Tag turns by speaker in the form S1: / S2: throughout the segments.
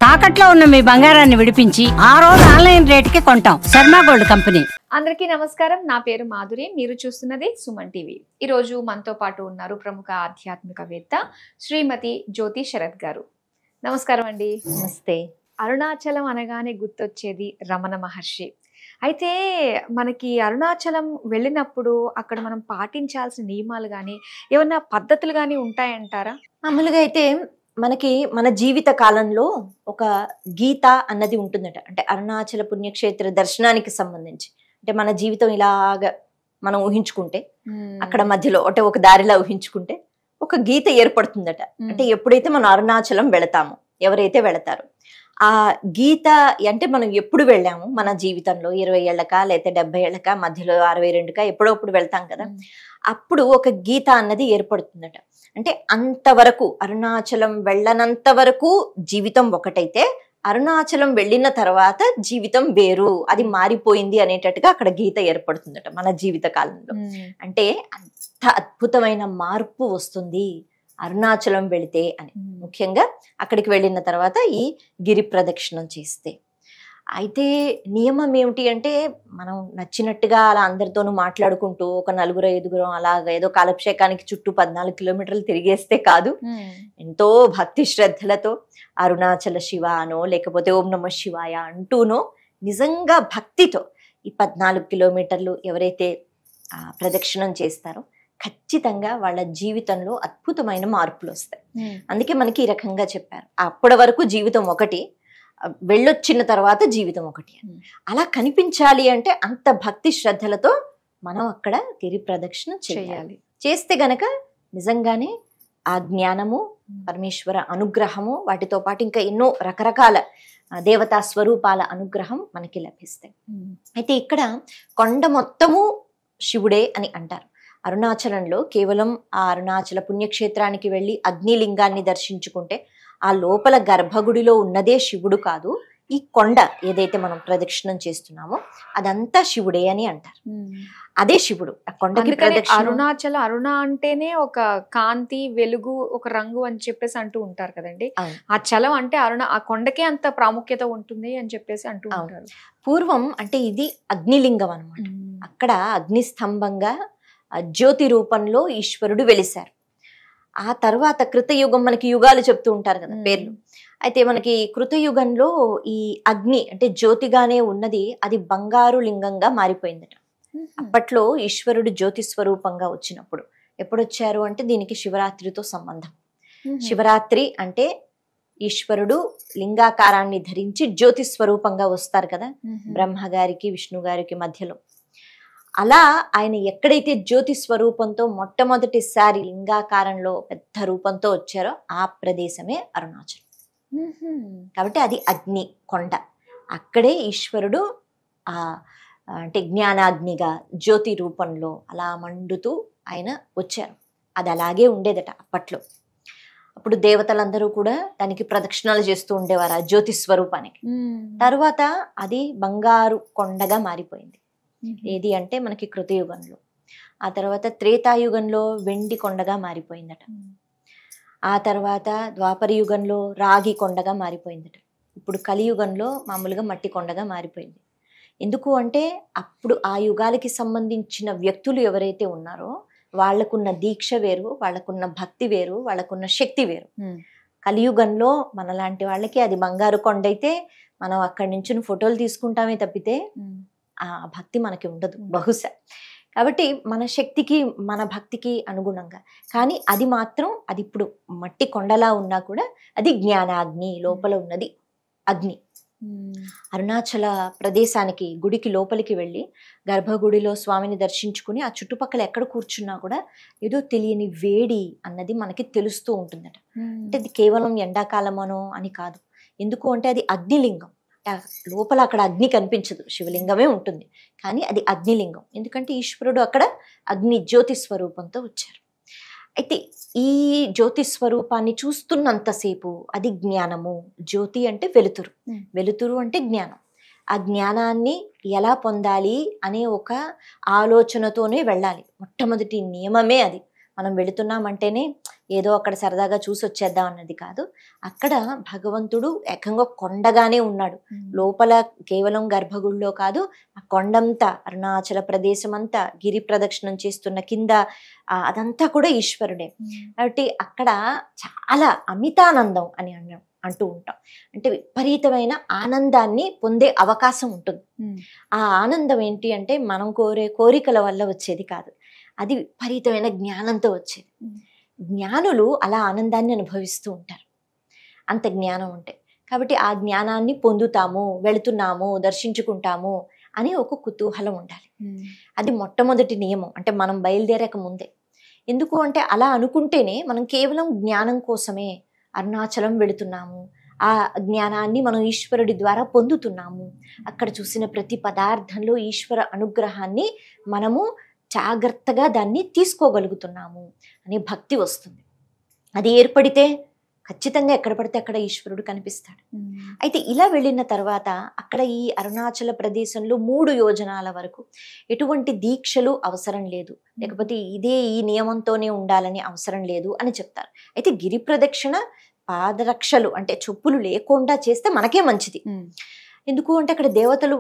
S1: తాకట్లో ఉన్న మీ బంగారాన్ని విడిపించి ఆ రోజు ఆన్లైన్ రేటుకి కొంటాం. Sharma gold company.
S2: అందరికీ నమస్కారం. నా పేరు మాధురి. మీరు చూస్తున్నది సుమన్ టీవీ. ఈ రోజు మనతో పాటు ఉన్నారు ప్రముఖ ఆధ్యాత్మికవేత్త శ్రీమతి జ్యోతి శరత్ గారు. నమస్కారం అండి.
S3: నమస్తే.
S2: అరుణాచలం అనగానే గుర్తొచ్చేది రమణ మహర్షి. అయితే మనకి అరుణాచలం వెళ్ళినప్పుడు అక్కడ మనం పాటించాల్సిన నియమాలు కానీ ఏమన్నా పద్ధతులు కానీ ఉంటాయంటారా?
S3: మామూలుగా అయితే మనకి మన జీవిత కాలంలో ఒక గీత అన్నది ఉంటుందట. అంటే అరుణాచల పుణ్యక్షేత్ర దర్శనానికి సంబంధించి అంటే మన జీవితం ఇలాగా మనం ఊహించుకుంటే అక్కడ మధ్యలో అంటే ఒక దారిలా ఊహించుకుంటే ఒక గీత ఏర్పడుతుందట. అంటే ఎప్పుడైతే మనం అరుణాచలం వెళతామో, ఎవరైతే వెళతారో ఆ గీత అంటే మనం ఎప్పుడు వెళ్ళాము మన జీవితంలో 20 ఏళ్ళకా లేకపోతే 70 ఏళ్ళకా మధ్యలో 62కా ఎప్పుడప్పుడు వెళ్తాం కదా, అప్పుడు ఒక గీత అన్నది ఏర్పడుతుందట. అంటే అంతవరకు అరుణాచలం వెళ్ళనంత వరకు జీవితం ఒకటైతే అరుణాచలం వెళ్ళిన తర్వాత జీవితం వేరు, అది మారిపోయింది అనేటట్టుగా అక్కడ గీత ఏర్పడుతుందట మన జీవిత కాలంలో. అంటే అంత అద్భుతమైన మార్పు వస్తుంది అరుణాచలం వెళితే అని. ముఖ్యంగా అక్కడికి వెళ్ళిన తర్వాత ఈ గిరి ప్రదక్షిణం చేస్తే. అయితే నియమం ఏమిటి అంటే మనం నచ్చినట్టుగా అలా అందరితోనూ మాట్లాడుకుంటూ ఒక 4-5 అలాగా ఏదో కాలక్షేపానికి చుట్టూ 14 కిలోమీటర్లు తిరిగేస్తే కాదు. ఎంతో భక్తి శ్రద్ధలతో అరుణాచల శివ అనో లేకపోతే ఓం నమః శివాయ అంటూనో నిజంగా భక్తితో ఈ 14 కిలోమీటర్లు ఎవరైతే ప్రదక్షిణం చేస్తారో ఖచ్చితంగా వాళ్ళ జీవితంలో అద్భుతమైన మార్పులు వస్తాయి. అందుకే మనకి ఈ రకంగా చెప్పారు, అప్పటి వరకు జీవితం ఒకటి, వెళ్ళొచ్చిన తర్వాత జీవితం ఒకటి. అలా కనిపించాలి అంటే అంత భక్తి శ్రద్ధలతో మనం అక్కడ గిరి ప్రదక్షిణ చేయాలి. చేస్తే గనక నిజంగానే ఆ జ్ఞానము, పరమేశ్వర అనుగ్రహము, వాటితో పాటు ఇంకా ఎన్నో రకరకాల దేవతా స్వరూపాల అనుగ్రహం మనకి లభిస్తాయి. అయితే ఇక్కడ కొండ మొత్తము శివుడే అని అంటారు. అరుణాచలంలో కేవలం ఆ అరుణాచల పుణ్యక్షేత్రానికి వెళ్ళి అగ్నిలింగాన్ని దర్శించుకుంటే ఆ లోపల గర్భగుడిలో ఉన్నదే శివుడు కాదు, ఈ కొండ ఏదైతే మనం ప్రదక్షిణం చేస్తున్నామో అదంతా శివుడే అని అంటారు. అదే శివుడు. ఆ కొండకి
S2: అరుణాచల అరుణ అంటేనే ఒక కాంతి, వెలుగు, ఒక రంగు అని చెప్పేసి అంటూ ఉంటారు కదండి. ఆ చలం అంటే అరుణ, ఆ కొండకే అంత ప్రాముఖ్యత ఉంటుంది అని చెప్పేసి అంటూ ఉంటారు.
S3: పూర్వం అంటే ఇది అగ్నిలింగం అన్నమాట. అక్కడ అగ్నిస్తంభంగా జ్యోతి రూపంలో ఈశ్వరుడు వెలిశారు. ఆ తర్వాత కృతయుగం, మనకి యుగాలు చెప్తూ ఉంటారు కదా పేర్లు. అయితే మనకి కృతయుగంలో ఈ అగ్ని అంటే జ్యోతిగానే ఉన్నది, అది బంగారు లింగంగా మారిపోయిందట. అప్పట్లో ఈశ్వరుడు జ్యోతి స్వరూపంగా వచ్చినప్పుడు ఎప్పుడు వచ్చారు అంటే దీనికి శివరాత్రితో సంబంధం. శివరాత్రి అంటే ఈశ్వరుడు లింగాకారాన్ని ధరించి జ్యోతి స్వరూపంగా వస్తారు కదా బ్రహ్మగారికి విష్ణు గారికి మధ్యలో. అలా ఆయన ఎక్కడైతే జ్యోతి స్వరూపంతో మొట్టమొదటిసారి లింగాకారంలో పెద్ద రూపంతో వచ్చారో ఆ ప్రదేశమే అరుణాచలం. కాబట్టి అది అగ్ని కొండ. అక్కడే ఈశ్వరుడు అంటే జ్ఞానాగ్నిగా జ్యోతి రూపంలో అలా మండుతూ ఆయన వచ్చారు. అది అలాగే ఉండేదట అప్పట్లో. అప్పుడు దేవతలందరూ కూడా దానికి ప్రదక్షిణాలు చేస్తూ ఉండేవారు ఆ జ్యోతి స్వరూపానికి. తర్వాత అది బంగారు కొండగా మారిపోయింది. ఏది అంటే మనకి కృతయుగంలో. ఆ తర్వాత త్రేతాయుగంలో వెండి కొండగా మారిపోయిందట. ఆ తర్వాత ద్వాపర యుగంలో రాగి కొండగా మారిపోయిందట. ఇప్పుడు కలియుగంలో మామూలుగా మట్టి కొండగా మారిపోయింది. ఎందుకు అంటే అప్పుడు ఆ యుగాలకి సంబంధించిన వ్యక్తులు ఎవరైతే ఉన్నారో వాళ్ళకున్న దీక్ష వేరు, వాళ్ళకున్న భక్తి వేరు, వాళ్ళకున్న శక్తి వేరు. కలియుగంలో మనలాంటి వాళ్ళకి అది బంగారు కొండ అయితే మనం అక్కడి నుంచి ఫోటోలు తీసుకుంటామే తప్పితే ఆ భక్తి మనకి ఉండదు బహుశా. కాబట్టి మన శక్తికి మన భక్తికి అనుగుణంగా, కానీ అది మాత్రం అది ఇప్పుడు మట్టి కొండలా ఉన్నా కూడా అది జ్ఞానాగ్ని, లోపల ఉన్నది అగ్ని. అరుణాచల ప్రదేశానికి గుడికి లోపలికి వెళ్ళి గర్భగుడిలో స్వామిని దర్శించుకుని ఆ చుట్టుపక్కల ఎక్కడ కూర్చున్నా కూడా ఏదో తెలియని వేడి అన్నది మనకి తెలుస్తూ ఉంటుందట. అంటే అది కేవలం ఎండాకాలమనో అని కాదు. ఎందుకు అంటే అది అగ్నిలింగం. లోపల అక్కడ అగ్ని కనిపించదు, శివలింగమే ఉంటుంది, కానీ అది అగ్నిలింగం. ఎందుకంటే ఈశ్వరుడు అక్కడ అగ్ని జ్యోతి స్వరూపంతో వచ్చారు. అయితే ఈ జ్యోతి స్వరూపాన్ని చూస్తున్నంతసేపు అది జ్ఞానము. జ్యోతి అంటే వెలుతురు, వెలుతురు అంటే జ్ఞానం. ఆ జ్ఞానాన్ని ఎలా పొందాలి అనే ఒక ఆలోచనతోనే వెళ్ళాలి. మొట్టమొదటి నియమమే అది. మనం వెళుతున్నామంటేనే ఏదో అక్కడ సరదాగా చూసి వచ్చేద్దాం అన్నది కాదు. అక్కడ భగవంతుడు ఏకంగా కొండగానే ఉన్నాడు. లోపల కేవలం గర్భగుడిలో కాదు, ఆ కొండంతా అరుణాచల ప్రదేశం అంతా గిరి ప్రదక్షిణం చేస్తున్న కింద అదంతా కూడా ఈశ్వరుడే. కాబట్టి అక్కడ చాలా అమితానందం అని అంటూ ఉంటాం. అంటే విపరీతమైన ఆనందాన్ని పొందే అవకాశం ఉంటుంది. ఆ ఆనందం ఏంటి అంటే మనం కోరే కోరికల వల్ల వచ్చేది కాదు, అది విపరీతమైన జ్ఞానంతో వచ్చేది. జ్ఞానులు అలా ఆనందాన్ని అనుభవిస్తూ ఉంటారు, అంత జ్ఞానం ఉంటే. కాబట్టి ఆ జ్ఞానాన్ని పొందుతాము, వెళుతున్నాము, దర్శించుకుంటాము అని ఒక కుతూహలం ఉండాలి. అది మొట్టమొదటి నియమం. అంటే మనం బయలుదేరక ముందే. ఎందుకు అంటే అలా అనుకుంటేనే మనం కేవలం జ్ఞానం కోసమే అరుణాచలం వెళుతున్నాము, ఆ జ్ఞానాన్ని మనం ఈశ్వరుడి ద్వారా పొందుతున్నాము, అక్కడ చూసిన ప్రతి పదార్థంలో ఈశ్వర అనుగ్రహాన్ని మనము జాగ్రత్తగా దాన్ని తీసుకోగలుగుతున్నాము అనే భక్తి వస్తుంది. అది ఏర్పడితే ఖచ్చితంగా ఎక్కడ పడితే అక్కడ ఈశ్వరుడు కనిపిస్తాడు. అయితే ఇలా వెళ్ళిన తర్వాత అక్కడ ఈ అరుణాచల ప్రదేశంలో 3 యోజనాల వరకు ఎటువంటి దీక్షలు అవసరం లేదు, లేకపోతే ఇదే ఈ నియమంతోనే ఉండాలని అవసరం లేదు అని చెప్తారు. అయితే గిరి ప్రదక్షిణ పాదరక్షలు అంటే చెప్పులు లేకుండా చేస్తే మనకే మంచిది. ఎందుకు అంటే అక్కడ దేవతలు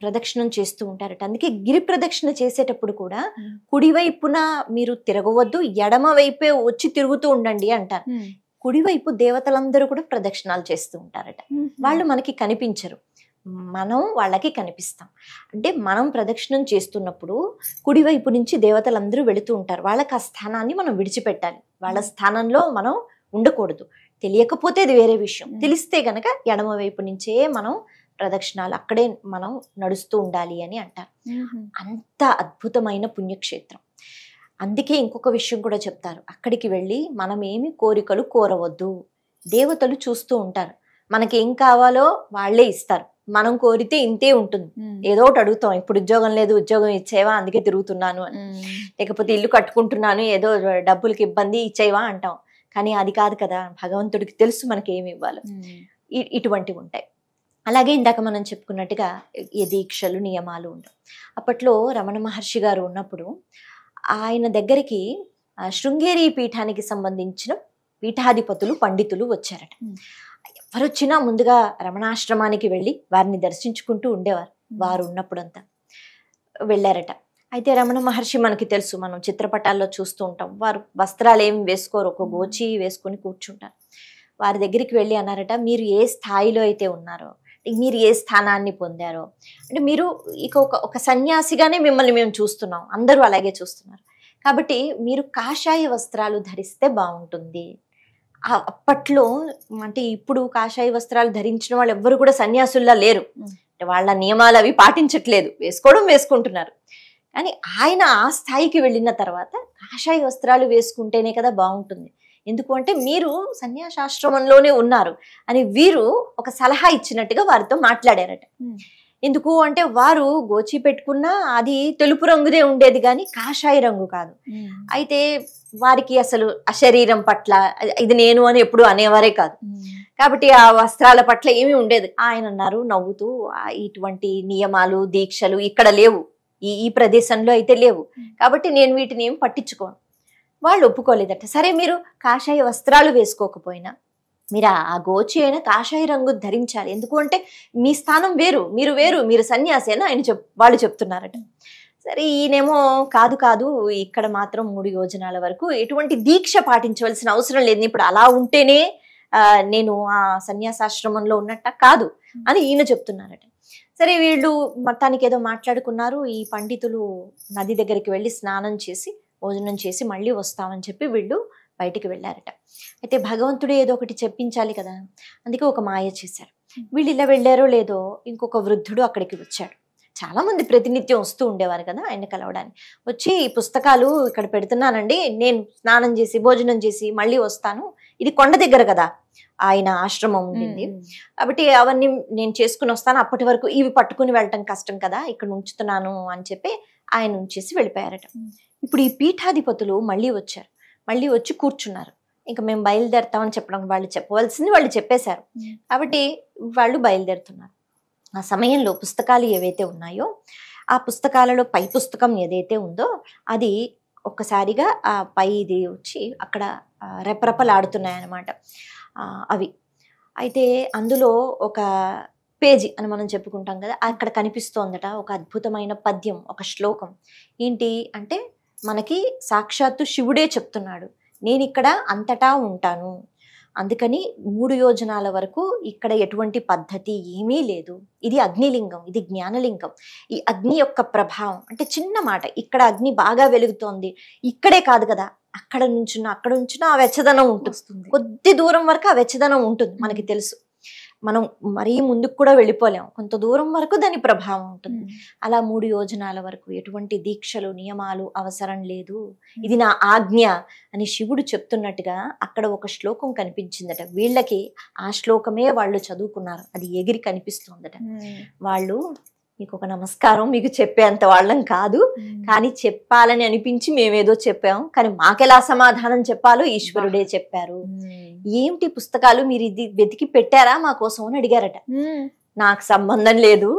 S3: ప్రదక్షిణం చేస్తూ ఉంటారట. అందుకే గిరి ప్రదక్షిణ చేసేటప్పుడు కూడా కుడివైపున మీరు తిరగవద్దు, ఎడమ వైపే వచ్చి తిరుగుతూ ఉండండి అంటారు. కుడివైపు దేవతలందరూ కూడా ప్రదక్షిణాలు చేస్తూ ఉంటారట. వాళ్ళు మనకి కనిపించరు, మనం వాళ్ళకి కనిపిస్తాం. అంటే మనం ప్రదక్షిణం చేస్తున్నప్పుడు కుడివైపు నుంచి దేవతలందరూ వెళుతూ ఉంటారు. వాళ్ళకి ఆ స్థానాన్ని మనం విడిచిపెట్టాలి, వాళ్ళ స్థానంలో మనం ఉండకూడదు. తెలియకపోతే అది వేరే విషయం, తెలిస్తే గనక ఎడమ వైపు నుంచే మనం ప్రదక్షిణాలు అక్కడే మనం నడుస్తూ ఉండాలి అని అంటారు. అంత అద్భుతమైన పుణ్యక్షేత్రం. అందుకే ఇంకొక విషయం కూడా చెప్తారు, అక్కడికి వెళ్ళి మనం ఏమి కోరికలు కోరవద్దు. దేవతలు చూస్తూ ఉంటారు, మనకేం కావాలో వాళ్ళే ఇస్తారు. మనం కోరితే ఇంతే ఉంటుంది, ఏదో ఒకటి అడుగుతాం, ఇప్పుడు ఉద్యోగం లేదు, ఉద్యోగం ఇచ్చేవా అందుకే తిరుగుతున్నాను అని, లేకపోతే ఇల్లు కట్టుకుంటున్నాను ఏదో డబ్బులకి ఇబ్బంది ఇచ్చేవా అంటాం. కానీ అది కాదు కదా, భగవంతుడికి తెలుసు మనకి ఏమి ఇవ్వాలో. ఇటువంటివి ఉంటాయి. అలాగే ఇందాక మనం చెప్పుకున్నట్టుగా ఏ దీక్షలు నియమాలు ఉండవు. అప్పట్లో రమణ మహర్షి గారు ఉన్నప్పుడు ఆయన దగ్గరికి శృంగేరి పీఠానికి సంబంధించిన పీఠాధిపతులు పండితులు వచ్చారట. ఎవరొచ్చినా ముందుగా రమణాశ్రమానికి వెళ్ళి వారిని దర్శించుకుంటూ ఉండేవారు. వారు ఉన్నప్పుడంతా వెళ్ళారట. అయితే రమణ మహర్షి మనకి తెలుసు, మనం చిత్రపటాల్లో చూస్తూ ఉంటాం, వారు వస్త్రాలు ఏమి వేసుకోరు, ఒక గోచి వేసుకొని కూర్చుంటారు. వారి దగ్గరికి వెళ్ళి అన్నారట, మీరు ఏ స్థాయిలో అయితే ఉన్నారో, మీరు ఏ స్థానాన్ని పొందారో, అంటే మీరు ఇక ఒక సన్యాసిగానే మిమ్మల్ని మేము చూస్తున్నాం, అందరూ అలాగే చూస్తున్నారు, కాబట్టి మీరు కాషాయ వస్త్రాలు ధరిస్తే బాగుంటుంది. అప్పట్లో అంటే ఇప్పుడు కాషాయ వస్త్రాలు ధరించిన వాళ్ళు ఎవ్వరు కూడా సన్యాసుల్లా లేరు, అంటే వాళ్ళ నియమాలు అవి పాటించట్లేదు, వేసుకుంటున్నారు. కానీ ఆయన ఆ స్థాయికి వెళ్ళిన తర్వాత కాషాయ వస్త్రాలు వేసుకుంటేనే కదా బాగుంటుంది. ఎందుకు అంటే మీరు సన్యాసాశ్రమంలోనే ఉన్నారు అని వీరు ఒక సలహా ఇచ్చినట్టుగా వారితో మాట్లాడారట. ఎందుకు అంటే వారు గోచి పెట్టుకున్నా అది తెలుపు రంగుదే ఉండేది కానీ కాషాయ రంగు కాదు. అయితే వారికి అసలు ఆ శరీరం పట్ల ఇది నేను అని ఎప్పుడు అనేవారే కాదు, కాబట్టి ఆ వస్త్రాల పట్ల ఏమీ ఉండేది. ఆయన అన్నారు నవ్వుతూ, ఇటువంటి నియమాలు దీక్షలు ఇక్కడ లేవు, ఈ ప్రదేశంలో అయితే లేవు, కాబట్టి నేను వీటిని ఏం పట్టించుకోను. వాళ్ళు ఒప్పుకోలేదట. సరే మీరు కాషాయ వస్త్రాలు వేసుకోకపోయినా మీరు ఆ గోచి అయినా కాషాయ రంగు ధరించాలి, ఎందుకు అంటే మీ స్థానం వేరు, మీరు వేరు, మీరు సన్యాసి అని వాళ్ళు చెప్తున్నారట. సరే ఈయనేమో కాదు ఇక్కడ మాత్రం 3 యోజనాల వరకు ఎటువంటి దీక్ష పాటించవలసిన అవసరం లేదు, ఇప్పుడు అలా ఉంటేనే నేను ఆ సన్యాసాశ్రమంలో ఉన్నట్ట కాదు అని ఈయన చెప్తున్నారట. సరే వీళ్ళు మొత్తానికి ఏదో మాట్లాడుకున్నారు. ఈ పండితులు నది దగ్గరికి వెళ్ళి స్నానం చేసి భోజనం చేసి మళ్ళీ వస్తామని చెప్పి వీళ్ళు బయటికి వెళ్ళారట. అయితే భగవంతుడు ఏదో ఒకటి చెప్పించాలి కదా, అందుకే ఒక మాయ చేశారు. వీళ్ళు ఇలా వెళ్ళారో లేదో ఇంకొక వృద్ధుడు అక్కడికి వచ్చాడు. చాలా మంది ప్రతినిత్యం వస్తూ ఉండేవారు కదా ఆయన కలవడానికి. వచ్చి ఈ పుస్తకాలు ఇక్కడ పెడుతున్నానండి, నేను స్నానం చేసి భోజనం చేసి మళ్ళీ వస్తాను, ఇది కొండ దగ్గర కదా ఆయన ఆశ్రమం ఉండింది, కాబట్టి అవన్నీ నేను చేసుకుని వస్తాను, అప్పటి వరకు ఇవి పట్టుకుని వెళ్ళటం కష్టం కదా, ఇక్కడ ఉంచుతున్నాను అని చెప్పి ఆయన ఉంచేసి వెళ్ళిపోయారట. ఇప్పుడు ఈ పీఠాధిపతులు మళ్ళీ వచ్చారు, మళ్ళీ వచ్చి కూర్చున్నారు. ఇంకా మేము బయలుదేరుతామని చెప్పడం, వాళ్ళు చెప్పవలసింది వాళ్ళు చెప్పేశారు కాబట్టి వాళ్ళు బయలుదేరుతున్నారు. ఆ సమయంలో పుస్తకాలు ఏవైతే ఉన్నాయో ఆ పుస్తకాలలో పై పుస్తకం ఏదైతే ఉందో అది ఒక్కసారిగా ఆ పై ఇది వచ్చి అక్కడ రెపరెపలాడుతున్నాయి అన్నమాట అవి. అయితే అందులో ఒక పేజీ అని మనం చెప్పుకుంటాం కదా, అక్కడ కనిపిస్తోందట ఒక అద్భుతమైన పద్యం, ఒక శ్లోకం. ఏంటి అంటే మనకి సాక్షాత్తు శివుడే చెప్తున్నాడు, నేను ఇక్కడ అంతటా ఉంటాను, అందుకని 3 యోజనాల వరకు ఇక్కడ ఎటువంటి పద్ధతి ఏమీ లేదు. ఇది అగ్నిలింగం, ఇది జ్ఞానలింగం. ఈ అగ్ని యొక్క ప్రభావం అంటే చిన్న మాట, ఇక్కడ అగ్ని బాగా వెలుగుతోంది, ఇక్కడే కాదు కదా, అక్కడ నుంచున్న ఆ వెచ్చదనం ఉంటుంది. కొద్ది దూరం వరకు ఆ వెచ్చదనం ఉంటుంది, మనకి తెలుసు. మనం మరీ ముందుకు కూడా వెళ్ళిపోలేం, కొంత దూరం వరకు దాని ప్రభావం ఉంటుంది. అలా 3 యోజనాల వరకు ఎటువంటి దీక్షలు నియమాలు అవసరం లేదు, ఇది నా ఆజ్ఞ అని శివుడు చెప్తున్నట్టుగా అక్కడ ఒక శ్లోకం కనిపించిందట. వీళ్ళకి ఆ శ్లోకమే వాళ్ళు చదువుకున్నారు, అది ఎగిరి కనిపిస్తోందట. వాళ్ళు మీకు ఒక నమస్కారం, మీకు చెప్పేంత వాళ్ళం కాదు, కానీ చెప్పాలని అనిపించి మేమేదో చెప్పాం, కానీ మాకెలా సమాధానం చెప్పాలో ఈశ్వరుడే చెప్పారు. ఏమిటి పుస్తకాలు మీరు ఇది వెతికి పెట్టారా మా కోసం అని అడిగారట. నాకు సంబంధం లేదు,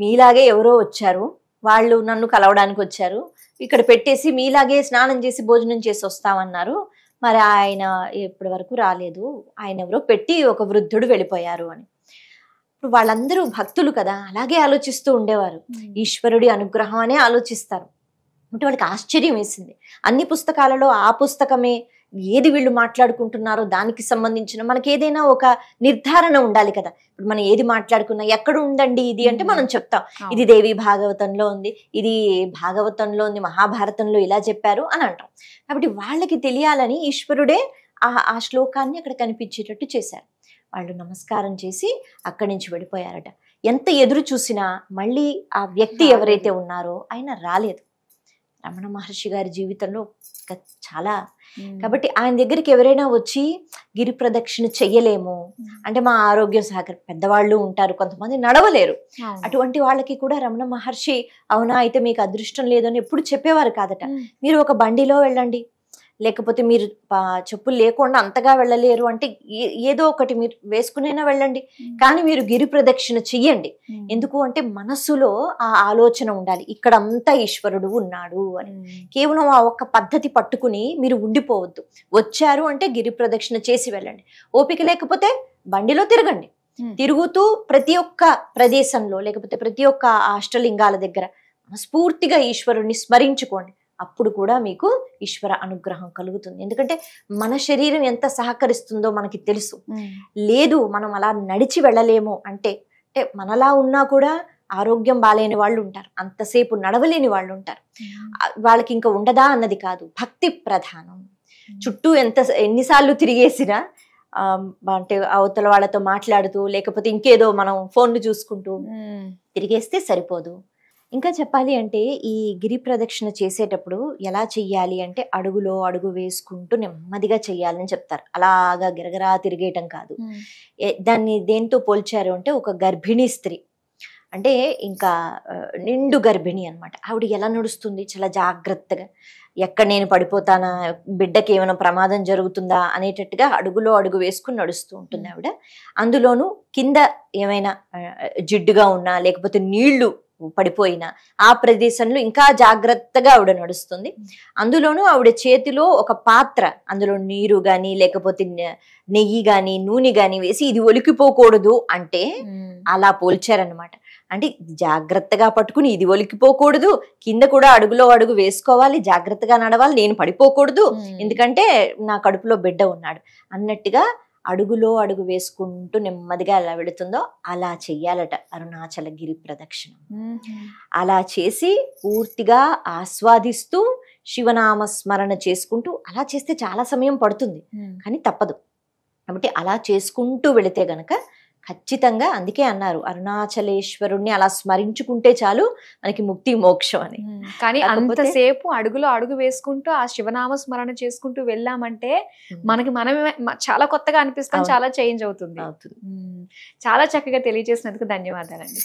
S3: మీలాగే ఎవరో వచ్చారు, వాళ్ళు నన్ను కలవడానికి వచ్చారు, ఇక్కడ పెట్టేసి మీలాగే స్నానం చేసి భోజనం చేసి వస్తామన్నారు, మరి ఆయన ఇప్పటి వరకు రాలేదు, ఆయన ఎవరో పెట్టి ఒక వృద్ధుడు వెళ్ళిపోయారు అని. ఇప్పుడు వాళ్ళందరూ భక్తులు కదా, అలాగే ఆలోచిస్తూ ఉండేవారు, ఈశ్వరుడి అనుగ్రహం అనే ఆలోచిస్తారు. అంటే వాళ్ళకి ఆశ్చర్యం వేసింది. అన్ని పుస్తకాలలో ఆ పుస్తకమే, ఏది వీళ్ళు మాట్లాడుకుంటున్నారో దానికి సంబంధించిన మనకి ఏదైనా ఒక నిర్ధారణ ఉండాలి కదా. ఇప్పుడు మనం ఏది మాట్లాడుకున్నా ఎక్కడ ఉందండి ఇది అంటే మనం చెప్తాం, ఇది దేవి భాగవతంలో ఉంది, ఇది భాగవతంలో ఉంది, మహాభారతంలో ఇలా చెప్పారు అని అంటాం. కాబట్టి వాళ్ళకి తెలియాలని ఈశ్వరుడే ఆ శ్లోకాన్ని అక్కడ కనిపించేటట్టు చేశారు. వాళ్ళు నమస్కారం చేసి అక్కడి నుంచి వెళ్ళిపోయారట. ఎంత ఎదురు చూసినా మళ్ళీ ఆ వ్యక్తి ఎవరైతే ఉన్నారో ఆయన రాలేదు. రమణ మహర్షి గారి జీవితంలో చాలా, కాబట్టి ఆయన దగ్గరికి ఎవరైనా వచ్చి గిరి ప్రదక్షిణ చెయ్యలేము అంటే మా ఆరోగ్యం సహకరి, పెద్దవాళ్ళు ఉంటారు, కొంతమంది నడవలేరు, అటువంటి వాళ్ళకి కూడా రమణ మహర్షి అవునా అయితే మీకు అదృష్టం లేదని ఎప్పుడు చెప్పేవారు కాదట. మీరు ఒక బండిలో వెళ్ళండి, లేకపోతే మీరు చెప్పులు లేకుండా అంతగా వెళ్ళలేరు అంటే ఏదో ఒకటి మీరు వేసుకునైనా వెళ్ళండి, కానీ మీరు గిరి ప్రదక్షిణ చెయ్యండి. ఎందుకు అంటే మనస్సులో ఆ ఆలోచన ఉండాలి, ఇక్కడ అంతా ఈశ్వరుడు ఉన్నాడు అని. కేవలం ఆ ఒక్క పద్ధతి పట్టుకుని మీరు ఉండిపోవద్దు. వచ్చారు అంటే గిరి ప్రదక్షిణ చేసి వెళ్ళండి. ఓపిక లేకపోతే బండిలో తిరగండి, తిరుగుతూ ప్రతి ఒక్క ప్రదేశంలో లేకపోతే ప్రతి ఒక్క అష్టలింగాల దగ్గర మనస్ఫూర్తిగా ఈశ్వరుణ్ణి స్మరించుకోండి. అప్పుడు కూడా మీకు ఈశ్వర అనుగ్రహం కలుగుతుంది. ఎందుకంటే మన శరీరం ఎంత సహకరిస్తుందో మనకి తెలుసు. లేదు మనం అలా నడిచి వెళ్ళలేము అంటే మనలా ఉన్నా కూడా ఆరోగ్యం బాలేని వాళ్ళు ఉంటారు, అంతసేపు నడవలేని వాళ్ళు ఉంటారు. వాళ్ళకి ఇంకా ఉండదా అన్నది కాదు, భక్తి ప్రధానం. చుట్టూ ఎన్నిసార్లు తిరిగేసినా అంటే అవతల వాళ్ళతో మాట్లాడుతూ లేకపోతే ఇంకేదో మనం ఫోన్లు చూసుకుంటూ తిరిగేస్తే సరిపోదు. ఇంకా చెప్పాలి అంటే ఈ గిరి ప్రదక్షిణ చేసేటప్పుడు ఎలా చెయ్యాలి అంటే అడుగులో అడుగు వేసుకుంటూ నెమ్మదిగా చెయ్యాలని చెప్తారు. అలాగా గిరగరా తిరిగేయటం కాదు. దాన్ని దేంతో పోల్చారు అంటే ఒక గర్భిణీ స్త్రీ అంటే ఇంకా నిండు గర్భిణి అనమాట. ఆవిడ ఎలా నడుస్తుంది, చాలా జాగ్రత్తగా, ఎక్కడ నేను పడిపోతానా, బిడ్డకి ఏమైనా ప్రమాదం జరుగుతుందా అనేటట్టుగా అడుగులో అడుగు వేసుకుని నడుస్తూ ఉంటుంది ఆవిడ. అందులోనూ కింద ఏమైనా జిడ్డుగా ఉన్నా లేకపోతే నీళ్లు పడిపోయినా ఆ ప్రదేశంలో ఇంకా జాగ్రత్తగా ఆవిడ నడుస్తుంది. అందులోనూ ఆవిడ చేతిలో ఒక పాత్ర, అందులో నీరు గాని లేకపోతే నెయ్యి గాని నూనె గాని వేసి ఇది ఒలికిపోకూడదు అంటే అలా పోల్చారనమాట. అంటే జాగ్రత్తగా పట్టుకుని ఇది ఒలికిపోకూడదు, కింద కూడా అడుగులో అడుగు వేసుకోవాలి, జాగ్రత్తగా నడవాలి, నేను పడిపోకూడదు ఎందుకంటే నా కడుపులో బిడ్డ ఉన్నాడు అన్నట్టుగా అడుగులో అడుగు వేసుకుంటూ నెమ్మదిగా ఎలా వెళుతుందో అలా చెయ్యాలట అరుణాచల గిరి ప్రదక్షిణ. అలా చేసి పూర్తిగా ఆస్వాదిస్తూ శివనామ స్మరణ చేసుకుంటూ అలా చేస్తే చాలా సమయం పడుతుంది కానీ తప్పదు. కాబట్టి అలా చేసుకుంటూ వెళితే గనక ఖచ్చితంగా, అందుకే అన్నారు అరుణాచలేశ్వరుణ్ణి అలా స్మరించుకుంటే చాలు మనకి ముక్తి మోక్షం అని.
S2: కానీ అంతసేపు అడుగులో అడుగు వేసుకుంటూ ఆ శివనామ స్మరణ చేసుకుంటూ వెళ్ళామంటే మనకి మనమే చాలా కొత్తగా అనిపిస్తాం, చాలా చేంజ్ అవుతుంది. చాలా చక్కగా తెలియజేసినందుకు ధన్యవాదాలండి.